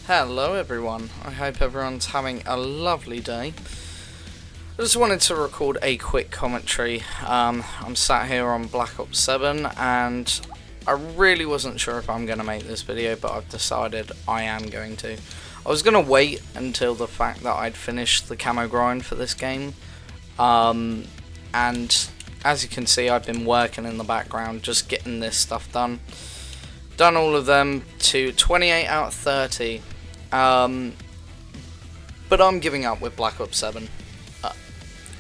Hello everyone, I hope everyone's having a lovely day. I just wanted to record a quick commentary. I'm sat here on Black Ops 7 and I really wasn't sure if I'm going to make this video, but I've decided I am going to. I was going to wait until the fact that I'd finished the camo grind for this game. And as you can see, I've been working in the background just getting this stuff done. Done all of them to 28 out of 30. But I'm giving up with Black Ops 7.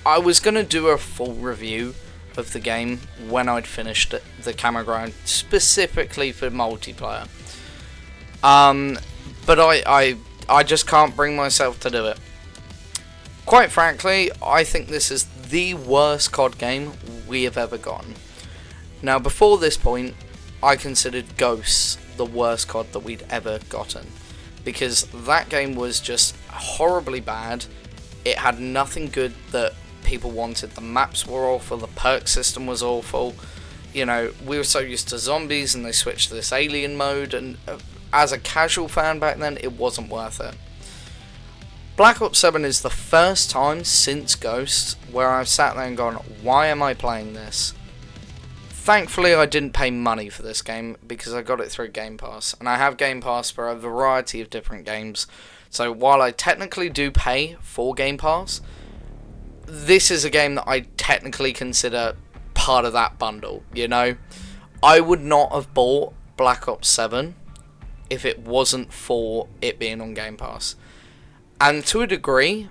I was going to do a full review of the game when I'd finished the camo grind, specifically for multiplayer. But I just can't bring myself to do it. Quite frankly, I think this is the worst COD game we have ever gotten. Now, before this point, I considered Ghosts the worst COD that we'd ever gotten, because that game was just horribly bad. It had nothing good that people wanted. The maps were awful, the perk system was awful. You know, we were so used to zombies and they switched to this alien mode, and as a casual fan back then, it wasn't worth it. Black Ops 7 is the first time since Ghosts where I've sat there and gone, why am I playing this? Thankfully, I didn't pay money for this game because I got it through Game Pass, and I have Game Pass for a variety of different games. So while I technically do pay for Game Pass, this is a game that I technically consider part of that bundle, you know? I would not have bought Black Ops 7 if it wasn't for it being on Game Pass. And to a degree,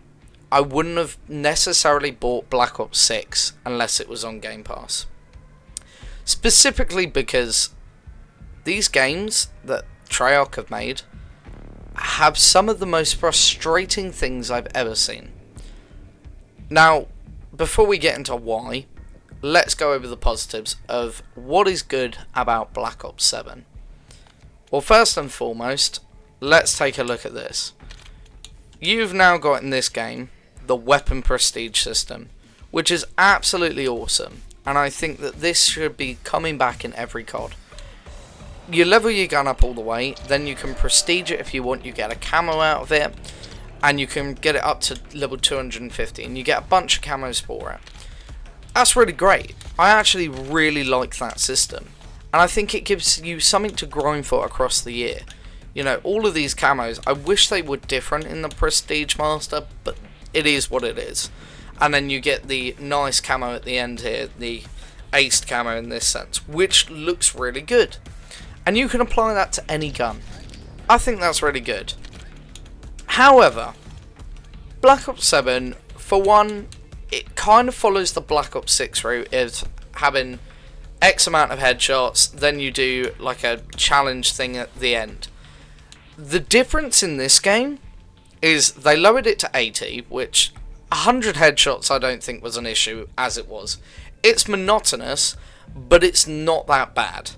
I wouldn't have necessarily bought Black Ops 6 unless it was on Game Pass. Specifically because these games that Treyarch have made have some of the most frustrating things I've ever seen. Now, before we get into why, let's go over the positives of what is good about Black Ops 7. Well, first and foremost, let's take a look at this. You've now got in this game the weapon prestige system, which is absolutely awesome, and I think that this should be coming back in every COD. You level your gun up all the way, then you can prestige it if you want. You get a camo out of it, and you can get it up to level 250, and you get a bunch of camos for it. That's really great. I actually really like that system, and I think it gives you something to grind for across the year. You know, all of these camos, I wish they were different in the Prestige Master, but it is what it is. And then you get the nice camo at the end here, the aced camo in this sense, which looks really good. And you can apply that to any gun. I think that's really good. However, Black Ops 7, for one, it kind of follows the Black Ops 6 route of having X amount of headshots, then you do like a challenge thing at the end. The difference in this game is they lowered it to 80, which 100 headshots I don't think was an issue as it was. It's monotonous, but it's not that bad.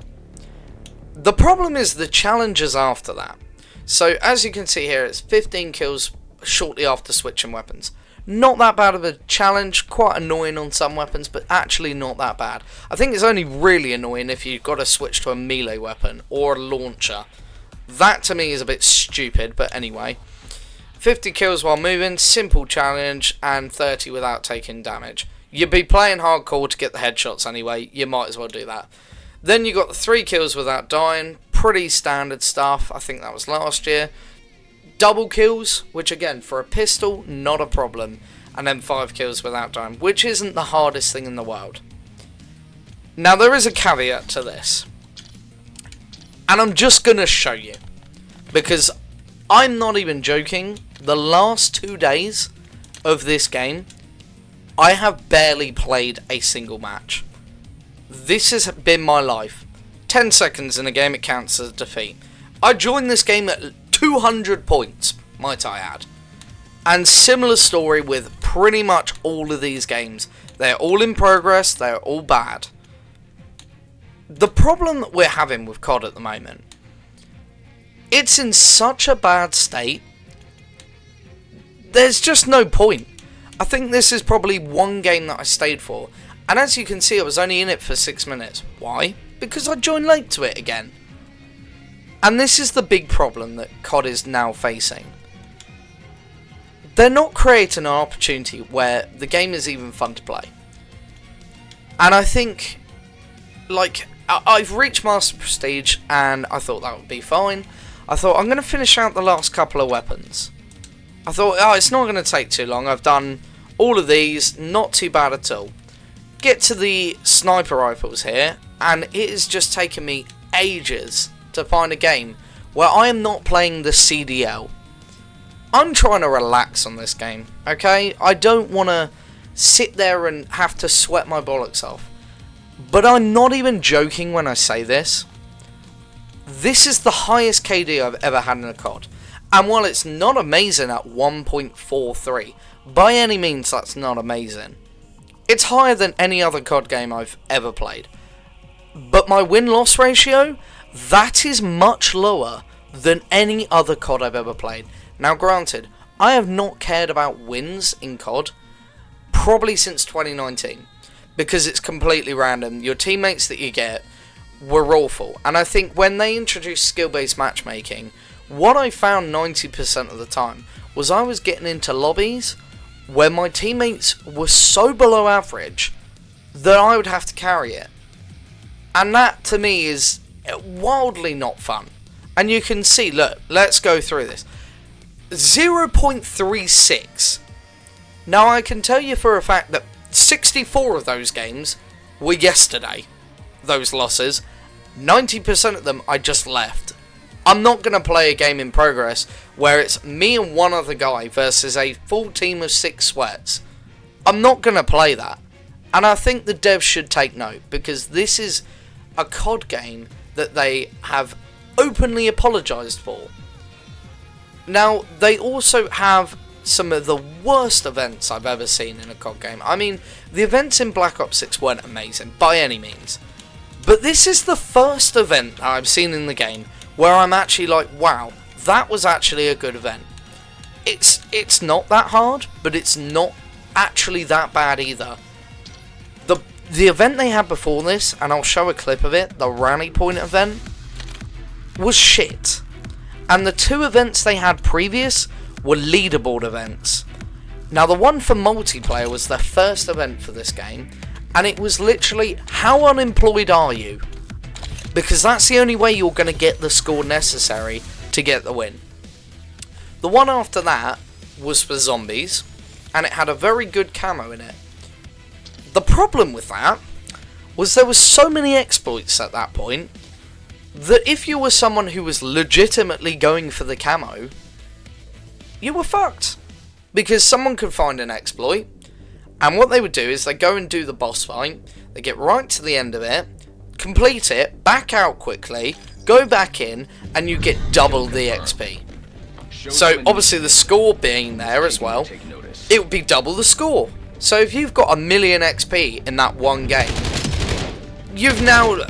The problem is the challenges after that. So as you can see here, it's 15 kills shortly after switching weapons. Not that bad of a challenge, quite annoying on some weapons, but actually not that bad. I think it's only really annoying if you've got to switch to a melee weapon or a launcher. That to me is a bit stupid, but anyway. 50 kills while moving, simple challenge, and 30 without taking damage. You'd be playing hardcore to get the headshots anyway, you might as well do that. Then you got the 3 kills without dying, pretty standard stuff, I think that was last year. Double kills, which again, for a pistol, not a problem. And then 5 kills without dying, which isn't the hardest thing in the world. Now there is a caveat to this. And I'm just going to show you, because I'm not even joking, the last 2 days of this game, I have barely played a single match. This has been my life. 10 seconds in a game, it counts as a defeat. I joined this game at 200 points, might I add. And similar story with pretty much all of these games. They're all in progress, they're all bad. The problem that we're having with COD at the moment, it's in such a bad state, there's just no point. I think this is probably one game that I stayed for, and as you can see I was only in it for 6 minutes. Why? Because I joined late to it again. And this is the big problem that COD is now facing. They're not creating an opportunity where the game is even fun to play. And I think, like, I've reached Master Prestige, and I thought that would be fine. I thought, I'm going to finish out the last couple of weapons. I thought, oh, it's not going to take too long. I've done all of these, not too bad at all. Get to the sniper rifles here, and it has just taken me ages to find a game where I am not playing the CDL. I'm trying to relax on this game, okay? I don't want to sit there and have to sweat my bollocks off. But I'm not even joking when I say this. This is the highest KD I've ever had in a COD. And while it's not amazing at 1.43, by any means that's not amazing. It's higher than any other COD game I've ever played. But my win-loss ratio, that is much lower than any other COD I've ever played. Now granted, I have not cared about wins in COD probably since 2019. Because it's completely random. Your teammates that you get were awful. And I think when they introduced skill-based matchmaking, what I found 90% of the time was I was getting into lobbies where my teammates were so below average that I would have to carry it. And that to me is wildly not fun. And you can see, look, let's go through this. 0.36. Now I can tell you for a fact that 64 of those games were yesterday. Those losses. 90% of them I just left. I'm not going to play a game in progress where it's me and one other guy versus a full team of 6 sweats. I'm not going to play that. And I think the devs should take note, because this is a COD game that they have openly apologised for. Now, they also have some of the worst events I've ever seen in a COD game. I mean, the events in Black Ops 6 weren't amazing, by any means. But this is the first event that I've seen in the game where I'm actually like, wow, that was actually a good event. It's not that hard, but it's not actually that bad either. The event they had before this, and I'll show a clip of it, the Rally Point event, was shit. And the 2 events they had previous were leaderboard events. Now the one for multiplayer was their first event for this game, and it was literally, how unemployed are you? Because that's the only way you're going to get the score necessary to get the win. The one after that was for zombies, and it had a very good camo in it. The problem with that was there were so many exploits at that point that if you were someone who was legitimately going for the camo, you were fucked. Because someone could find an exploit, and what they would do is they go and do the boss fight, they get right to the end of it, complete it, back out quickly, go back in, and you get double the XP. So obviously the score being there as well, it would be double the score. So if you've got 1,000,000 XP in that one game, you've now...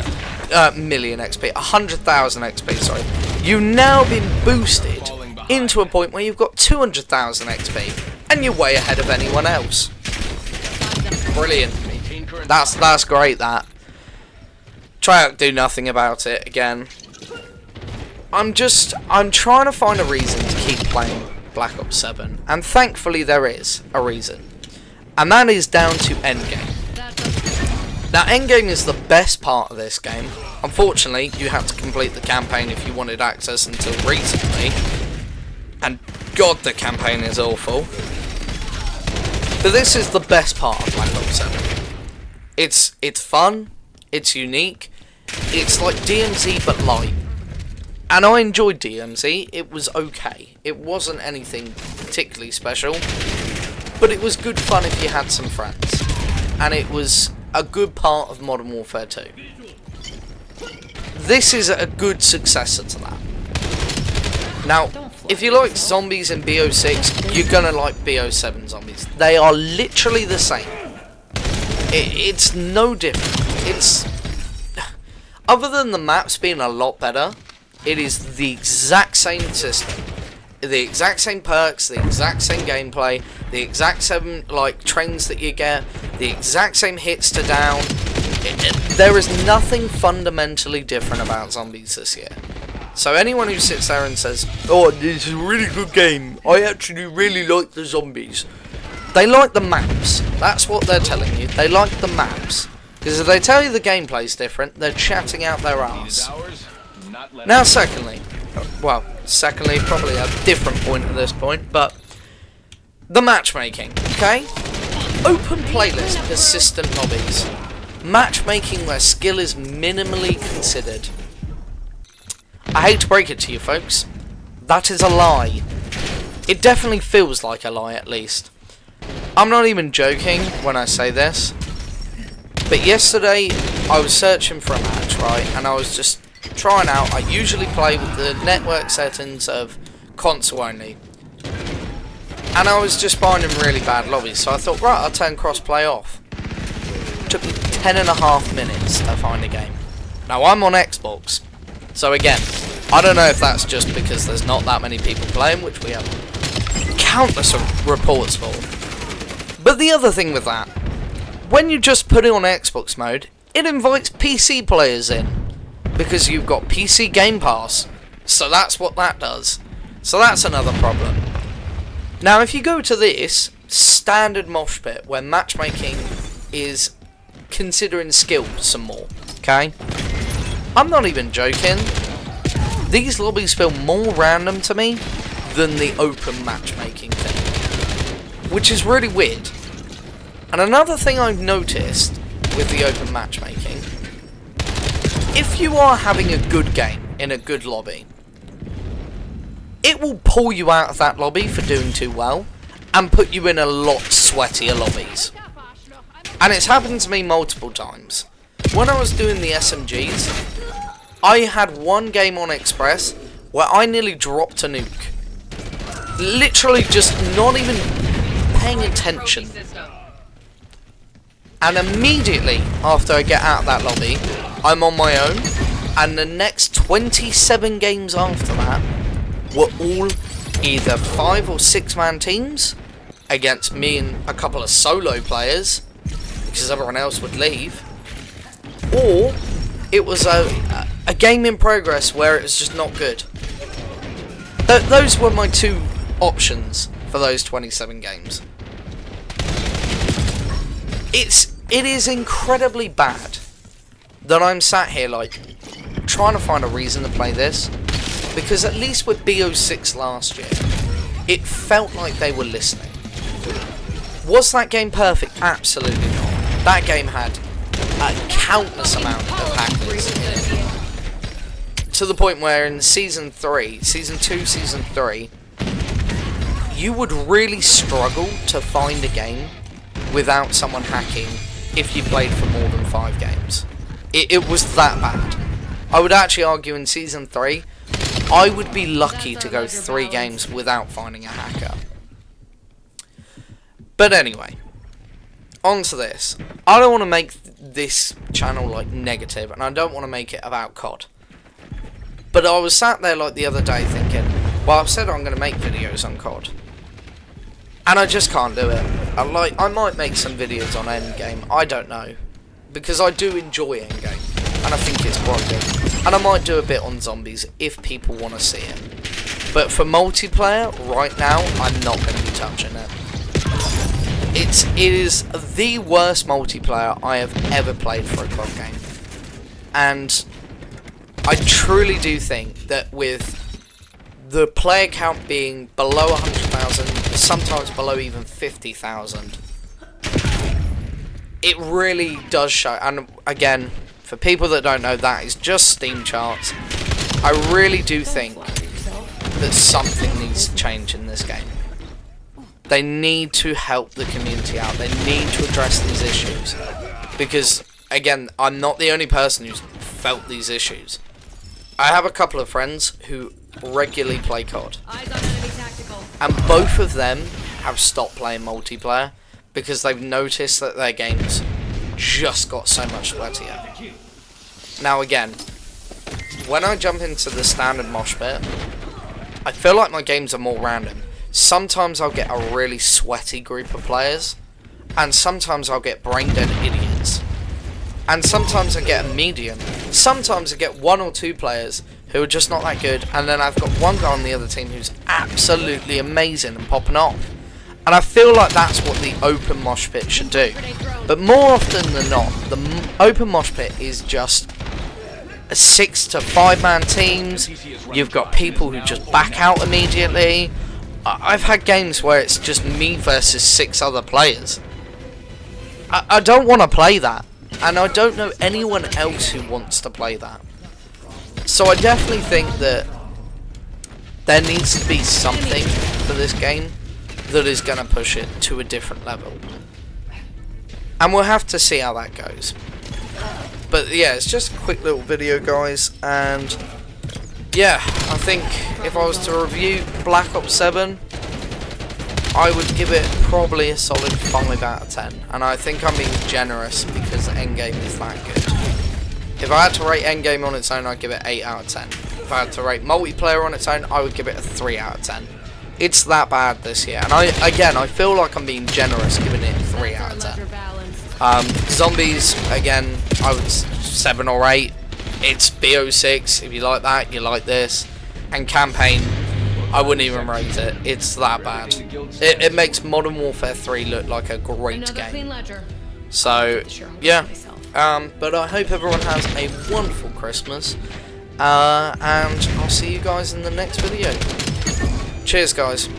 100,000 XP, sorry. You've now been boosted into a point where you've got 200,000 XP, and you're way ahead of anyone else. Brilliant. That's great, that. Treyarch do nothing about it again. I'm trying to find a reason to keep playing Black Ops 7, and thankfully there is a reason. And that is down to endgame. Now, endgame is the best part of this game. Unfortunately, you had to complete the campaign if you wanted access until recently. And God, the campaign is awful. But this is the best part of Black Ops 7. It's fun, it's unique, it's like DMZ but light. And I enjoyed DMZ, it was okay. It wasn't anything particularly special, but it was good fun if you had some friends. And it was a good part of Modern Warfare 2. This is a good successor to that. Now, if you like zombies in BO6, you're gonna like BO7 zombies. They are literally the same. It's no different. It's... Other than the maps being a lot better, it is the exact same system. The exact same perks, the exact same gameplay, the exact same like trains that you get, the exact same hits to down. There is nothing fundamentally different about zombies this year. So anyone who sits there and says, "Oh, this is a really good game. I actually really like the zombies," they like the maps. That's what they're telling you. They like the maps. Because if they tell you the gameplay's different, they're chatting out their arse. Now, secondly, probably a different point at this point, but the matchmaking, okay? Open playlist, persistent lobbies. Matchmaking where skill is minimally considered. I hate to break it to you folks, that is a lie. It definitely feels like a lie, at least. I'm not even joking when I say this, but yesterday I was searching for a match, right, and I was just trying out. I usually play with the network settings of console only, and I was just finding really bad lobbies, so I thought, right, I'll turn crossplay off. Took me 10.5 minutes to find a game. Now I'm on Xbox, so again, I don't know if that's just because there's not that many people playing, which we have countless reports for. But the other thing with that, when you just put it on Xbox mode, it invites PC players in, because you've got PC Game Pass. So that's what that does. So that's another problem. Now if you go to this standard mosh pit where matchmaking is considering skill some more, okay? I'm not even joking. These lobbies feel more random to me than the open matchmaking thing, which is really weird. And another thing I've noticed with the open matchmaking, if you are having a good game in a good lobby, it will pull you out of that lobby for doing too well and put you in a lot sweatier lobbies. And it's happened to me multiple times. When I was doing the SMGs, I had one game on Express where I nearly dropped a nuke. Literally just not even paying attention. And immediately after I get out of that lobby, I'm on my own. And the next 27 games after that were all either 5 or 6 man teams against me and a couple of solo players, because everyone else would leave. Or it was a game in progress where it was just not good. Those were my two options for those 27 games. It is incredibly bad that I'm sat here like trying to find a reason to play this, because at least with BO6 last year, it felt like they were listening. Was that game perfect? Absolutely not. That game had a countless amount of hackers, to the point where in Season 2, Season 3, you would really struggle to find a game without someone hacking if you played for more than 5 games. It was that bad. I would actually argue in Season 3, I would be lucky to go 3 games without finding a hacker. But anyway, on to this. I don't want to make this channel like negative, and I don't want to make it about COD. But I was sat there like the other day thinking, well, I've said I'm going to make videos on COD, and I just can't do it. I might make some videos on Endgame, I don't know, because I do enjoy Endgame, and I think it's quite good. And I might do a bit on zombies if people want to see it. But for multiplayer, right now, I'm not going to be touching it. It is the worst multiplayer I have ever played for a COD game. And I truly do think that with the player count being below 100,000, sometimes below even 50,000, it really does show. And again, for people that don't know, that is just Steam charts. I really do think that something needs to change in this game. They need to help the community out. They need to address these issues. Because, again, I'm not the only person who's felt these issues. I have a couple of friends who regularly play COD. And both of them have stopped playing multiplayer because they've noticed that their games just got so much sweatier. Now again, when I jump into the standard mosh pit, I feel like my games are more random. Sometimes I'll get a really sweaty group of players, and sometimes I'll get brain dead idiots. And sometimes I get a medium. Sometimes I get 1 or 2 players who are just not that good, and then I've got one guy on the other team who's absolutely amazing and popping off. And I feel like that's what the open mosh pit should do. But more often than not, the open mosh pit is just a 6 to 5 man teams. You've got people who just back out immediately. I've had games where it's just me versus 6 other players. I don't want to play that, and I don't know anyone else who wants to play that. So I definitely think that there needs to be something for this game that is going to push it to a different level. And we'll have to see how that goes. But yeah, it's just a quick little video, guys, and yeah, I think if I was to review Black Ops 7, I would give it probably a solid 5 out of 10. And I think I'm being generous because the endgame is that good. If I had to rate endgame on its own, I'd give it 8 out of 10. If I had to rate multiplayer on its own, I would give it a 3 out of 10. It's that bad this year. And I feel like I'm being generous giving it 3 out of 10. Zombies, again, I would 7 or 8. It's BO6. If you like that, you like this. And campaign, I wouldn't even rate it. It's that bad. It makes Modern Warfare 3 look like a great game. So, yeah. But I hope everyone has a wonderful Christmas. And I'll see you guys in the next video. Cheers, guys.